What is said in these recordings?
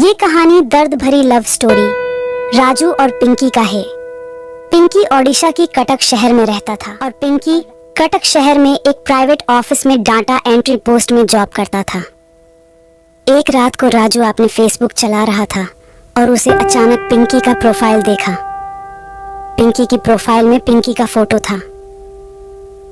ये कहानी दर्द भरी लव स्टोरी राजू और पिंकी का है। पिंकी ओडिशा की कटक शहर में रहता था और पिंकी कटक शहर में एक प्राइवेट ऑफिस में डाटा एंट्री पोस्ट में जॉब करता था। एक रात को राजू अपने फेसबुक चला रहा था और उसे अचानक पिंकी का प्रोफाइल देखा। पिंकी की प्रोफाइल में पिंकी का फोटो था।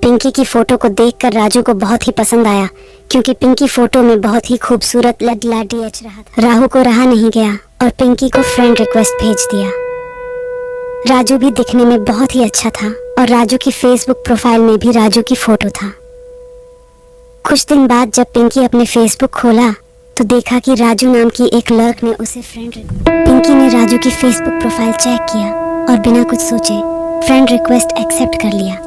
पिंकी की फोटो को देखकर राजू को बहुत ही पसंद आया क्योंकि पिंकी फोटो में बहुत ही खूबसूरत लडलाडी एच रहा था। राहु को रहा नहीं गया और पिंकी को फ्रेंड रिक्वेस्ट भेज दिया। राजू भी दिखने में बहुत ही अच्छा था और राजू की फेसबुक प्रोफाइल में भी राजू की फोटो था। कुछ दिन बाद जब पिंकी अपने फेसबुक खोला तो देखा कि राजू नाम की एक लड़क ने उसे पिंकी ने राजू की फेसबुक प्रोफाइल चेक किया और बिना कुछ सोचे फ्रेंड रिक्वेस्ट एक्सेप्ट कर लिया।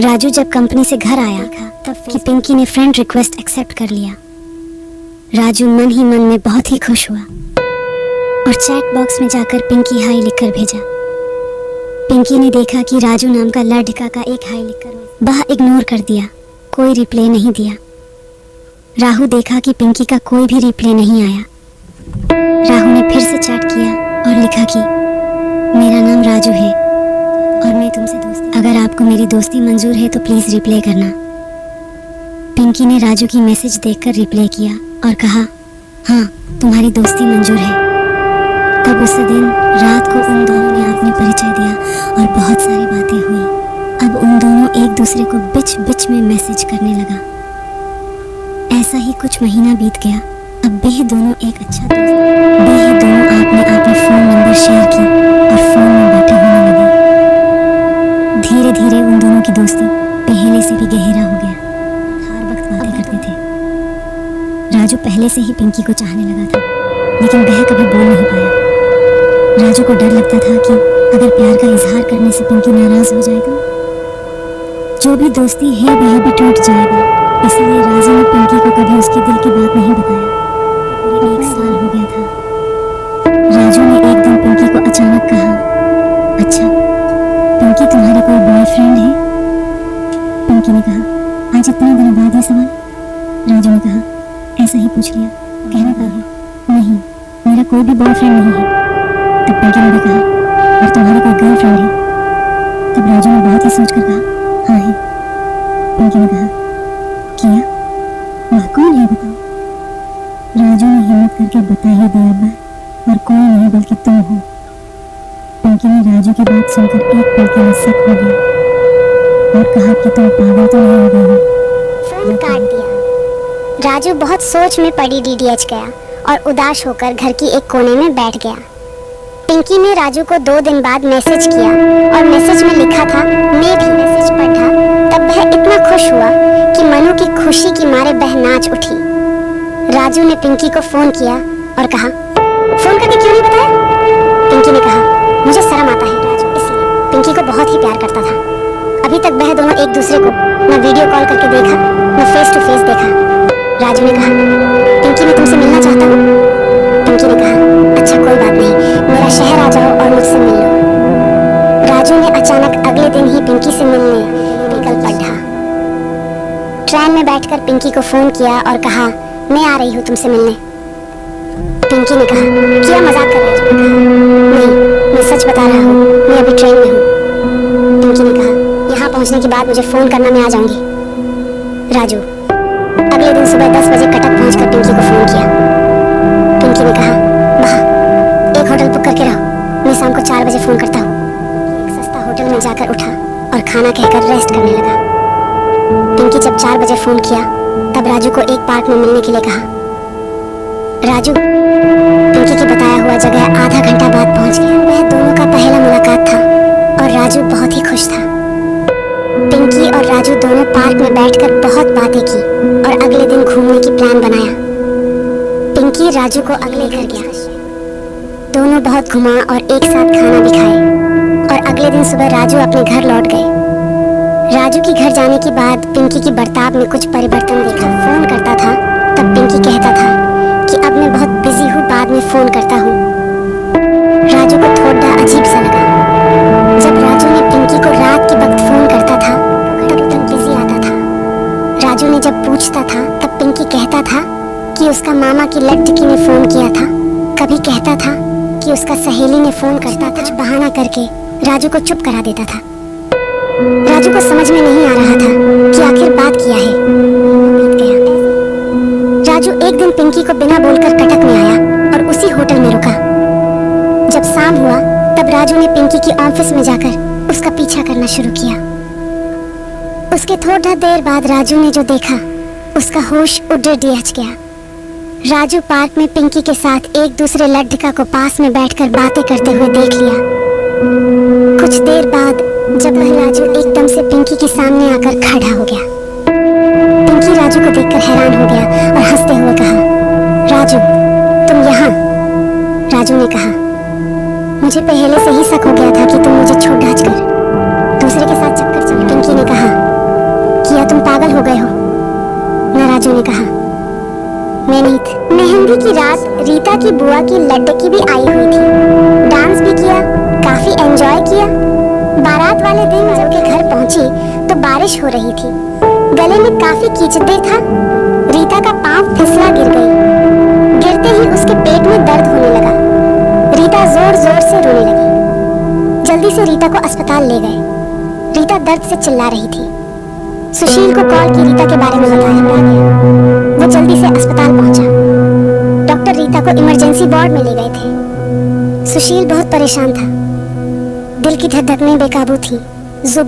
राजू जब कंपनी से घर आया तब कि पिंकी ने फ्रेंड रिक्वेस्ट एक्सेप्ट कर लिया। राजू मन ही मन में बहुत ही खुश हुआ और चैट बॉक्स में जाकर पिंकी हाई लिखकर भेजा। पिंकी ने देखा कि राजू नाम का लड़का का एक हाई लिखकर वह इग्नोर कर दिया, कोई रिप्लाई नहीं दिया। राहु देखा कि पिंकी का कोई भी रिप्लाई नहीं आया। राहु ने फिर से चैट किया और लिखा कि मेरा नाम राजू है और मैं तुमसे दोस्ती, अगर आपको मेरी दोस्ती मंजूर है तो प्लीज रिप्लाई करना। पिंकी ने राजू की मैसेज देखकर रिप्लाई किया और कहा हाँ तुम्हारी दोस्ती मंजूर है। तब उस दिन रात को उन दोनों ने अपने परिचय दिया और बहुत सारी बातें हुई। अब उन दोनों एक दूसरे को बीच बीच में मैसेज करने लगा। ऐसा ही कुछ महीना बीत गया। अब वे दोनों एक अच्छा दोस्त, वे दोनों आपने फोन नंबर शेयर की और फोन में बातें होने लगी। धीरे धीरे उन दोनों की दोस्ती पहले से भी गहरा हो गया। हर वक्त बातें करते थे। राजू पहले से ही पिंकी को चाहने लगा था लेकिन वह कभी बोल नहीं पाया। राजू को डर लगता था कि अगर प्यार का इजहार करने से पिंकी नाराज हो जाएगा, जो भी दोस्ती है वह भी टूट जाएगा। इसलिए राजू ने पिंकी को कभी उसके दिल की बात नहीं बताया। पूरे 1 साल हो गया था। राजू ने एक दिन पिंकी को अचानक कहा, अच्छा पिंकी तुम्हारा कोई बॉयफ्रेंड है? पिंकी ने कहा आज इतने दिन बाद ये सवाल? राजू ने कहा ऐसा ही पूछ लिया, कहना क्या है? नहीं मेरा कोई भी बॉयफ्रेंड नहीं है। तब पिंकी ने भी कहा और तुम्हारी कोई गर्लफ्रेंड है? तब राजू ने बहुत ही सोचकर कहा हाँ है। पिंकी ने कहा किया, वह कौन है बताओ? राजू ने हिम्मत करके बता ही दिया और कोई नहीं बल्कि तुम हो। पिंकी ने राजू की बात सुनकर एक पल के लिए शक हो गया और कहा कि तुम पागल तो नहीं हो गई हो। फोन काट दिया। राजू बहुत सोच में पड़ी डीडीएच गया और उदास होकर घर की एक कोने में बैठ गया। पिंकी ने राजू को 2 दिन बाद मैसेज किया और मैसेज में लिखा था मैं भी। मैसेज पढ़ा तब वह इतना खुश हुआ कि मनु की खुशी की मारे वह नाच उठी। राजू ने पिंकी को फोन किया और कहा फोन करके क्यों नहीं बताया? पिंकी ने कहा मुझे शर्म आता है राजू, इसलिए। पिंकी को बहुत ही प्यार करता था। अभी तक वह दोनों एक दूसरे को न वीडियो कॉल करके देखा न फेस टू फेस देखा। राजू ने कहा पिंकी मैं तुमसे मिलना चाहता हूँ। पिंकी ने कहा अच्छा कोई बात नहीं, मेरा शहर आ जाओ और मुझसे मिल लो। राजू ने अचानक अगले दिन ही पिंकी से मिलने निकल पड़ा। ट्रेन में बैठकर पिंकी को फोन किया और कहा मैं आ रही हूँ तुमसे मिलने। पिंकी ने कहा क्या मजाक कर रहे हो? नहीं मैं सच बता रहा हूँ, मैं अभी ट्रेन में हूँ। पिंकी ने कहा यहाँ पहुँचने के बाद मुझे फोन करना, मैं आ जाऊंगी। राजू अगले दिन सुबह 10 बजे कटक पहुँचकर पिंकी को फोन किया। पिंकी ने कहा वाह एक होटल बुक करके रहो, मैं शाम को 4 बजे फोन करता हूँ। एक सस्ता होटल में जाकर उठा और खाना कहकर रेस्ट करने लगा। पिंकी जब 4 बजे फोन किया तब राजू को एक पार्क में मिलने के लिए कहा। राजू पिंकी की बताया हुआ जगह आधा घंटा बाद पहुंच गया। वह दोनों का पहला मुलाकात था और राजू बहुत ही खुश था। पिंकी और राजू दोनों पार्क में बैठकर बहुत बातें की और अगले दिन घूमने की प्लान बनाया। पिंकी राजू को अगले घर गया। दोनों बहुत घुमा और एक साथ खाना भी खाए और अगले दिन सुबह राजू अपने घर लौट गए। राजू के घर जाने के बाद पिंकी की बर्ताव में कुछ परिवर्तन देखा। फोन करता था तब पिंकी कहता था कि अब मैं बहुत बिजी हूँ, बाद में फोन करता हूँ। राजू को थोड़ा अजीब सा लगा। जब राजू ने पिंकी को रात के वक्त फोन करता था तब एकदम बिजी आता था। राजू ने जब पूछता था तब पिंकी कहता था कि उसका मामा की लड़की ने फोन किया था। कभी कहता था कि उसका सहेली ने फोन करता था, कुछ बहाना करके राजू को चुप करा देता था। राजू को समझ में नहीं आ रहा था कि आखिर बात क्या है। बीत गया। राजू एक दिन पिंकी को बिना बोलकर कटक में आया और उसी होटल में रुका। जब शाम हुआ तब राजू ने पिंकी की ऑफिस में जाकर उसका पीछा करना शुरू किया। उसके थोड़ा देर बाद राजू ने जो देखा उसका होश उड़ डिहच गया। राजू पार्क में पिंकी के साथ एक दूसरे लड्ढका को पास में बैठकर बातें करते हुए देख लिया। कुछ देर बाद जब वह राजू एकदम से पिंकी के सामने आकर खड़ा हो गया। पिंकी राजू को देखकर हैरान हो गया और हंसते हुए कहा, राजू तुम यहाँ? राजू ने कहा, मुझे पहले से ही शक हो गया था कि तुम मुझे छोड़ डाच कर दूसरे के साथ चक्कर चल। पिंकी ने कहा, किया तुम पागल हो गए हो ना? राजू ने कहा, मैं नहीं थी। मेहंदी की रात रीता की बुआ की लड्डकी भी आई हुई थी। डांस भी किया, काफी एंजॉय किया। बारात वाले दिन जब के घर पहुंची तो बारिश हो रही थी। गले में काफी कीचड़ था। रीता का पांव फिसला गिर गई। गिरते ही उसके पेट में दर्द होने लगा। रीता जोर जोर से रोने लगी। जल्दी से रीता को अस्पताल ले गए। रीता दर्द से चिल्ला रही थी। सुशील को कॉल की रीता के बारे में बताया। वो जल्दी से अस्पताल पहुंचा। डॉक्टर रीता को इमरजेंसी वार्ड में ले गए थे। सुशील बहुत परेशान था। दिल की धड़कनें बेकाबू थी। जुबान